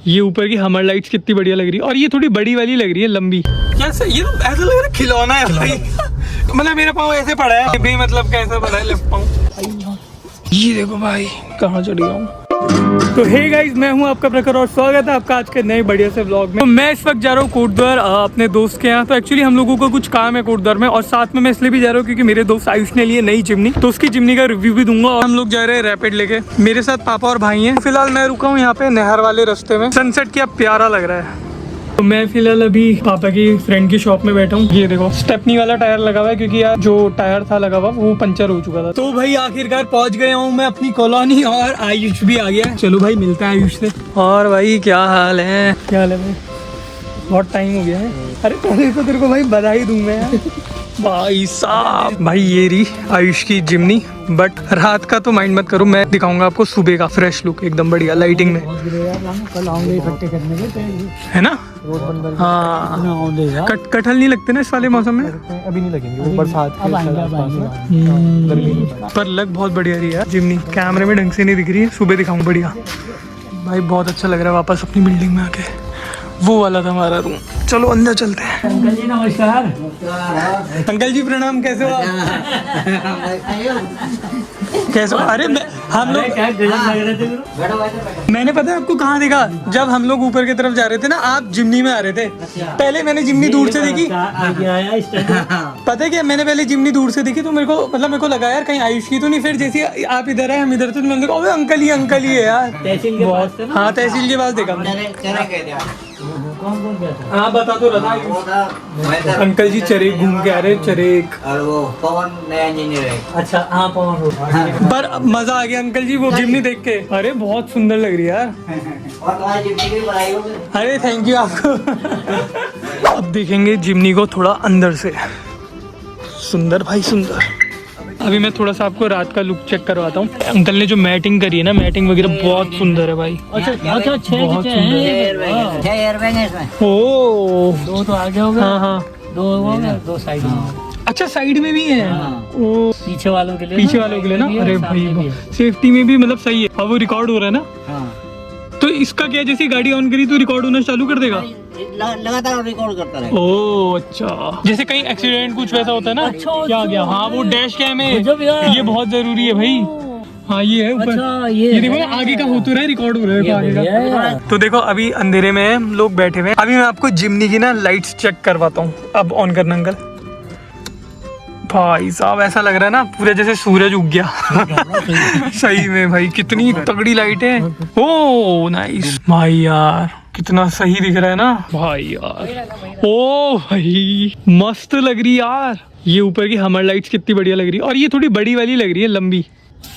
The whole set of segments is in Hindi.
ये ऊपर की हमर लाइट्स कितनी बढ़िया लग रही है, और ये थोड़ी बड़ी वाली लग रही है, लंबी। कैसे ये तो ऐसा लग रहा है खिलौना है भाई। मतलब मेरा पाँव ऐसे पड़ा है भी, मतलब कैसा पड़ा है लेफ्ट पाँव। ये देखो भाई कहाँ चढ़ गया हूँ। तो हे गाइस, मैं हूँ आपका प्रखर और स्वागत है आपका आज के नए बढ़िया से व्लॉग में। तो मैं इस वक्त जा रहा हूँ कोटद्वार अपने दोस्त के यहाँ। तो एक्चुअली हम लोगों को कुछ काम है कोटद्वार में, और साथ में मैं इसलिए भी जा रहा हूँ क्योंकि मेरे दोस्त आयुष ने लिए नई चिमनी, तो उसकी चिमनी का रिव्यू भी दूंगा। और हम लोग जा रहे हैं रैपिड लेके। मेरे साथ पापा और भाई हैं। फिलहाल मैं रुका हूँ यहाँ पे नहर वाले रास्ते में। सनसेट क्या प्यारा लग रहा है। तो मैं फिलहाल अभी पापा की फ्रेंड की शॉप में बैठा हूँ। ये देखो स्टेपनी वाला टायर लगा हुआ है, क्योंकि यार जो टायर था लगा हुआ वो पंचर हो चुका था। तो भाई आखिरकार पहुंच गया हूँ मैं अपनी कॉलोनी, और आयुष भी आ गया। चलो भाई मिलते हैं आयुष से। और भाई क्या हाल है? क्या हाल है भाई? बहुत टाइम हो गया है। अरे पहले तो तेरे को भाई बधाई दूं मैं यार। भाई साहब, भाई ये रही आयुष की जिमनी। बट रात का तो माइंड मत करो, मैं दिखाऊंगा आपको सुबह का फ्रेश लुक, एकदम बढ़िया लाइटिंग में। कल आऊंगे इकट्ठे करने के, है ना? रोड बंद करके। हाँ, कटहल नहीं लगते ना इस वाले मौसम में? अभी नहीं लगेंगे, वो बरसात के पर लग बहुत बढ़िया रही है जिमनी। कैमरे में ढंग से नहीं दिख रही है, सुबह दिखाऊंगा बढ़िया। भाई बहुत अच्छा लग रहा है वापस अपनी बिल्डिंग में आके। वो वाला था हमारा रूम। चलो अंदर चलते हैं। अंकल जी नमस्कार। अंकल जी प्रणाम, कैसे हो आप? कैसे हो? अरे हम लोग, मैंने पता है आपको कहाँ देखा? जब हम लोग ऊपर की तरफ जा रहे थे ना, आप जिमनी में आ रहे थे। पहले मैंने जिमनी दूर से देखी। पता है क्या, मैंने पहले जिमनी दूर से देखी तो मेरे को लगा यार कहीं आयुष की तो नहीं। फिर जैसे आप इधर है हम इधर थे, तो मैंने कहा अंकल ही है यार। तहसील के पास। हाँ तहसील के पास देखा। हाँ बता तो रहा अंकल जी चरेक घूम के आ रहे। चरेक और वो पवन नया इंजीनियर है। अच्छा हाँ पवन। पर मजा आ गया अंकल जी वो जिमनी देख के। अरे बहुत सुंदर लग रही है यार। और तुम्हारी जिंदगी भी बनाई होगी। अरे थैंक यू आपको। अब देखेंगे जिमनी को थोड़ा अंदर से। सुंदर भाई सुंदर। अभी मैं थोड़ा सा आपको रात का लुक चेक करवाता हूँ। अंकल ने जो मैटिंग करी है ना, मैटिंग वगैरह बहुत सुंदर है भाई। अच्छा बहुत सुंदर। 6 एयरबैग है इसमें। ओ दो तो आगे हो गए। हाँ हाँ, दो साइड में। अच्छा साइड में भी है। ओ पीछे वालों के लिए ना। अरे भाई सेफ्टी में भी मतलब सही है। अब वो रिकॉर्ड हो रहा है ना, हाँ। तो इसका क्या, जैसे गाड़ी ऑन करी तो रिकॉर्ड होना चालू कर देगा? लगातार रिकॉर्ड करता रहेगा। ओ अच्छा, जैसे कहीं एक्सीडेंट कुछ वैसा होता है ना। क्या गया? हाँ वो डैश कैम है, ये बहुत जरूरी है भाई। हाँ ये है ऊपर। अच्छा, ये देखो ना आगे का हो तो रहा है, रिकॉर्ड हो रहा है आगे का। तो देखो अभी अंधेरे में हम लोग बैठे हुए हैं। अभी मैं आपको जिमनी की ना लाइट्स चेक करवाता हूँ। अब ऑन करना अंकल। भाई साहब ऐसा लग रहा है ना पूरा जैसे सूरज उग गया। सही में भाई कितनी तगड़ी लाइट है। ओ नाइस भाई यार, कितना सही दिख रहा है ना भाई यार। ओ भाई मस्त लग रही यार। ये ऊपर की हमर लाइट्स कितनी बढ़िया लग रही है, और ये थोड़ी बड़ी वाली लग रही है, लंबी।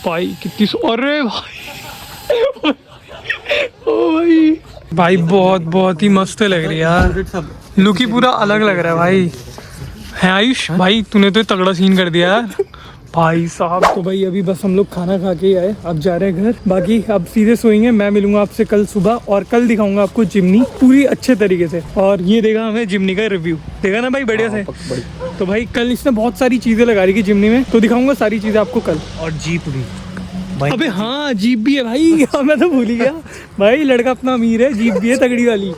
भाई कितनी अरे भाई ओ भाई बहुत ही मस्त लग रही है यार। लुक ही पूरा अलग लग रहा है भाई। है आयुष भाई, तूने तो तगड़ा सीन कर दिया यार भाई साहब। तो भाई अभी बस हम लोग खाना खा के आए, अब जा रहे हैं घर। बाकी अब सीधे सोएंगे। मैं मिलूंगा आपसे कल सुबह, और कल दिखाऊंगा आपको जिमनी पूरी अच्छे तरीके से। और ये देगा हमें जिमनी का रिव्यू, देखा ना भाई बढ़िया से। तो भाई कल इसने बहुत सारी चीजें लगा रही थी जिमनी में, तो दिखाऊंगा सारी चीजें आपको कल। और जीप भी। अबे हाँ जीप भी है भाई। मैं तो भूल ही गया भाई, लड़का अपना अमीर है, जीप भी है तगड़ी वाली।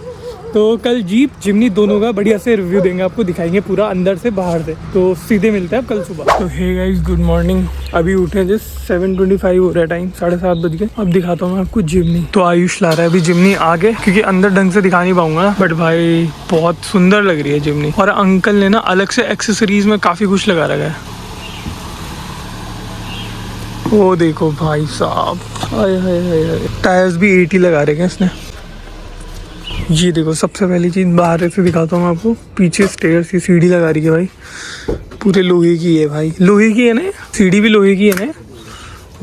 तो कल जीप जिमनी दोनों का बढ़िया से रिव्यू देंगे आपको, दिखाएंगे पूरा अंदर से बाहर से। तो सीधे मिलते हैं अब कल सुबह। तो हे गाइस गुड मॉर्निंग। अभी उठे जस्ट 7:25 हो रहा है टाइम, 7:30 बज गए। अब दिखाता हूँ मैं आपको जिमनी। तो आयुष ला रहा है अभी जिमनी आगे, क्योंकि अंदर ढंग से दिखा नहीं पाऊंगा। बट भाई बहुत सुंदर लग रही है जिमनी, और अंकल ने ना अलग से एक्सेसरीज में काफी कुछ लगा रखा है। वो देखो भाई साहब, टायर्स भी 80 लगा रखे हैं इसने। ये देखो सबसे पहली चीज बाहर से दिखाता हूँ आपको। पीछे स्टेयर्स की सीढ़ी लगा रही है भाई, पूरे लोहे की है भाई। लोहे की है ना, सीढ़ी भी लोहे की है ना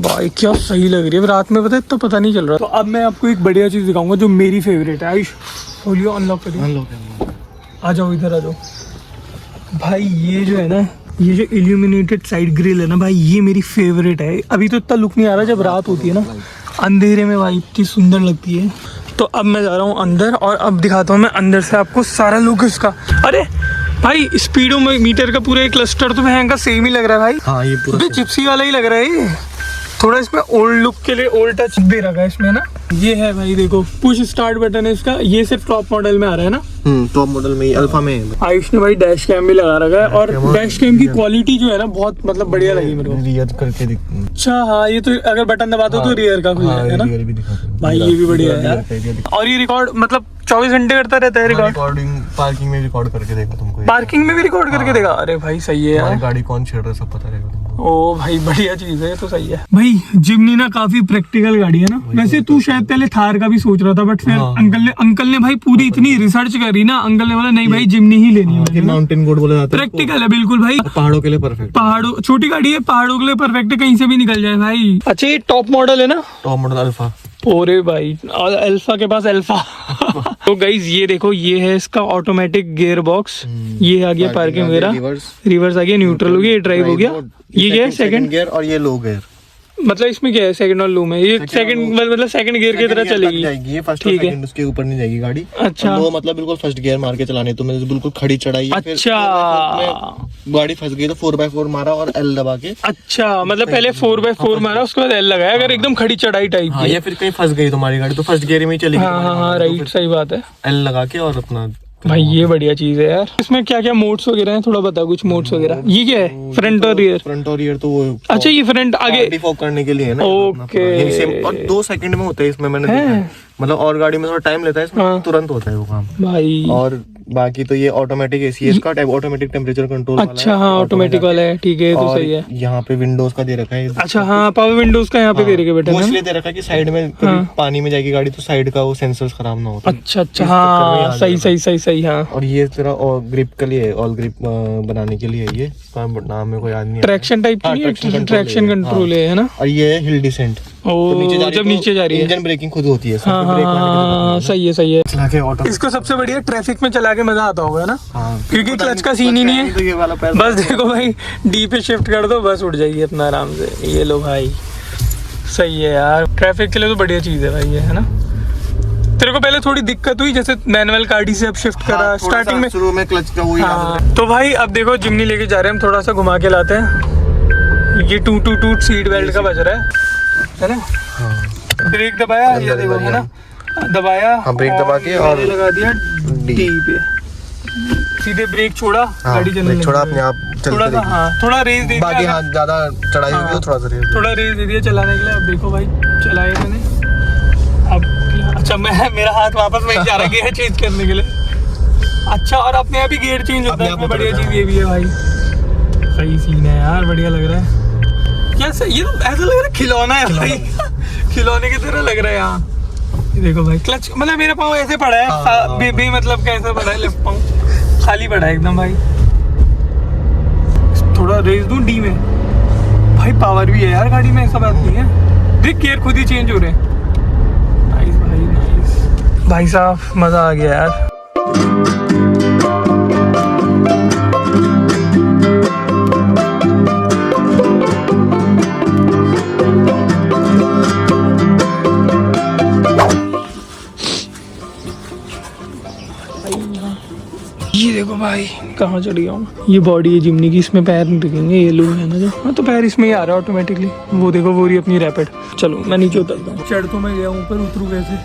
भाई। क्या सही लग रही है। रात में तो पता नहीं चल रहा। तो अब मैं आपको एक बढ़िया चीज दिखाऊंगा जो मेरी फेवरेट है। आयुष खोलियो, अनलॉक करियो। आ जाओ इधर आ जाओ भाई। ये जो है ना, ये जो इल्यूमिनेटेड साइड ग्रिल है ना भाई, ये मेरी फेवरेट है। अभी तो इतना लुक नहीं आ रहा, जब रात होती है ना अंधेरे में भाई इतनी सुंदर लगती है। तो अब मैं जा रहा हूँ अंदर, और अब दिखाता हूँ मैं अंदर से आपको सारा लुक इसका। अरे भाई स्पीडोमीटर का पूरा एक क्लस्टर तो महंगा सेम ही लग रहा है भाई। हाँ ये पूरा जिप्सी वाला ही लग रहा है ये। थोड़ा इसमें ओल्ड लुक के लिए ओल्ड टच दे रखा है इसमें ना। ये है भाई देखो पुश स्टार्ट बटन है इसका, ये सिर्फ टॉप मॉडल में आ रहा है ना। टॉप मॉडल में, अल्फा में है। आयुष ने भाई डैश कैम भी लगा रखा है और डैश कैम की क्वालिटी जो है ना बहुत मतलब बढ़िया लगी मेरे को। रियर करके अच्छा हाँ, ये तो अगर बटन दबा दो तो रियर का खुल जाएगा ना रियर भी दिखाते हैं भाई, ये भी बढ़िया है यार। और ये रिकॉर्ड मतलब 24 घंटे करता रहता है रिकॉर्डिंग, पार्किंग में रिकॉर्ड करके देगा तुमको। पार्किंग में भी रिकॉर्ड करके देगा। अरे भाई सही है यार, गाड़ी कौन छेड़ रहा है सब पता रहेगा तुमको। ओ भाई बढ़िया चीज है, तो सही है भाई। जिमनी ना काफी प्रैक्टिकल गाड़ी है ना। वैसे तू शायद पहले थार का भी सोच रहा था, बट फिर अंकल ने भाई पूरी इतनी रिसर्च करी ना, अंकल ने बोला नहीं भाई जिमनी ही लेनी है। माउंटेन गोड बोला जाता है, प्रैक्टिकल है बिल्कुल भाई, पहाड़ों के लिए परफेक्ट। पहाड़ों, छोटी गाड़ी है पहाड़ों के लिए परफेक्ट है, कहीं से भी निकल जाए भाई। अच्छा ये टॉप मॉडल है ना, टॉप मॉडल अल्फा। ओरे भाई अल्फा के पास अल्फा। तो गाइज ये देखो, ये है इसका ऑटोमेटिक गियर बॉक्स। ये आ गया पार्किंग वगैरह, रिवर्स आ गया, न्यूट्रल हो गया, ये ड्राइव हो गया। ये क्या है सेकंड गियर और ये लो गियर। मतलब इसमें क्या है सेकंड और लो में, ये सेकंड मतलब सेकंड गियर की तरह चलेगी। ये फर्स्ट और सेकंड उसके ऊपर नहीं जाएगी गाड़ी। अच्छा लो मतलब बिल्कुल फर्स्ट गियर मार के चलाने, तो मैंने बिल्कुल खड़ी चढ़ाई है। अच्छा गाड़ी फंस गई तो 4x4 मारा और एल दबा के। अच्छा मतलब पहले 4x4 मारा, उसके बाद एल लगाया। अगर एकदम खड़ी चढ़ाई टाइप हाँ, या फिर कहीं फंस गई तुम्हारी गाड़ी तो फर्स्ट गियर में ही चलेगी। हाँ राइट, सही बात है। एल लगा के और अपना भाई ये बढ़िया चीज है यार। इसमें क्या क्या मोड्स वगैरह हैं, थोड़ा बता कुछ मोड्स वगैरह। ये क्या है, फ्रंट और रियर? फ्रंट और रियर तो वो अच्छा ये फ्रंट आगे डिफॉग करने के लिए है ना। ओके। यही सेम, और 2 सेकंड में होता है इसमें, मैंने देखा है। मतलब और गाड़ी में थोड़ा टाइम लेता है, इसमें तुरंत होता है वो काम भाई। और बाकी तो ये ऑटोमेटिक एसी है इसका, ऑटोमेटिक टेम्परेचर कंट्रोल वाला है। अच्छा हाँ ऑटोमेटिक वाला है, ठीक है, तो सही है। यहाँ पे विंडोज का दे रखा है। अच्छा हाँ पावर विंडोज का यहाँ पे दे रखे बेटा, वो इसलिए दे रखा है कि साइड में कभी पानी में जाएगी गाड़ी तो साइड का वो सेंसर्स खराब ना हो। अच्छा अच्छा हाँ सही सही सही सही हाँ। और ये तेरा ग्रिप के लिए, ऑल ग्रिप बनाने के लिए ये नाम में कोई याद नहीं। ट्रैक्शन टाइप की, ट्रैक्शन कंट्रोल है ना। और ये है हिल डिसेंट, जब नीचे जा रही है इंजन ब्रेकिंग खुद होती है। हाँ सही है सही है। चला के ऑटो, इसको सबसे बढ़िया ट्रैफिक में चला के मजा आता होगा ना, हाँ। क्योंकि क्लच का सीन ही नहीं है। तो ये वाला पैर बस देखो भाई डी पे शिफ्ट कर दो, बस उठ जाइए अपना आराम से। ये लो भाई सही है यार, ट्रैफिक के लिए तो बढ़िया चीज है भाई ये, है ना। तेरे को पहले थोड़ी दिक्कत हुई जैसे मैनुअल गाड़ी से अब शिफ्ट करा स्टार्टिंग में, शुरू में क्लच का वही। तो भाई अब देखो जिमनी लेके जा रहे हैं हम, थोड़ा सा घुमा के लाते हैं। ये टूट सीट बेल्ट का बज रहा है ना। ब्रेक दबाया, ये देखो है ना, दबाया, ब्रेक दबा के और लगा दिया डी पे, सीधे ब्रेक छोड़ा, गाड़ी चलने लगी। छोड़ा अपने आप थोड़ा सा हाँ, थोड़ा रेस दे बाकी दिया, हाँ ज्यादा चढ़ाई होगी तो थोड़ा रेस दे दिया चलाने के लिए। अब देखो भाई चलाए मैंने अब। अच्छा मेरा हाथ वापस वहीं जा रहा है गियर चेंज करने के लिए। अच्छा और अपने यहाँ भी गियर चेंज होता है, बढ़िया चीज ये भी है भाई। सही सीन है यार, बढ़िया लग रहा है। क्या सही, ये तो ऐसा लग रहा है खिलौना है भाई, खिलौने की तरह लग रहा है यहाँ। ये देखो भाई क्लच, मतलब मेरा पाँव ऐसे पड़ा है बे मतलब कैसा पड़ा है, लेफ्ट पाँव खाली पड़ा है एकदम भाई। थोड़ा रेस दूं डी में, भाई पावर भी है यार गाड़ी में, ऐसा बात नहीं है। देख गियर खुद ही चेंज हो रहे हैं। नाइस भाई नाइस, भाई साहब मजा आ गया यार। ये देखो भाई कहाँ चढ़ गया हूँ। ये बॉडी है जिमनी की, इसमें पैर नहीं दिखेंगे, ये लो है ना जो। हाँ तो पैर इसमें ही आ रहा है ऑटोमेटिकली। वो देखो वो रही अपनी रैपिड। चलो मैं नीचे उतरता हूँ। चढ़ तो मैं गया ऊपर, उतरू कैसे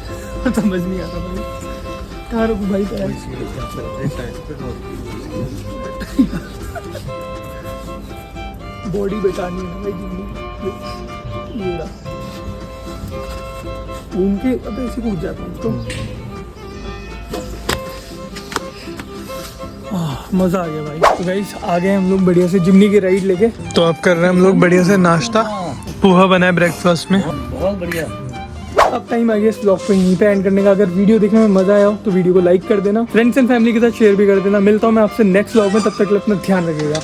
समझ नहीं आता भाई। कहाँ रुकूं भाई पैर? बॉडी बेटानी है भाई जिमनी। ये रहा घूम के अब ऐसे कूद जाता हूँ तो मजा आ गया भाई। तो गाइस आ गए हम लोग बढ़िया से जिमनी की राइड लेके। तो अब कर रहे हैं हम लोग बढ़िया से नाश्ता, पोहा बना है ब्रेकफास्ट में, बहुत बढ़िया। अब टाइम आ गया इस ब्लॉग को यहीं पे एंड करने का। अगर वीडियो देखने में मजा आया हो तो वीडियो को लाइक कर देना, फ्रेंड्स एंड फैमिली के साथ शेयर भी कर देना। मिलता हूँ मैं आपसे नेक्स्ट ब्लॉग में, तब तक के लिए अपना ध्यान रखिएगा।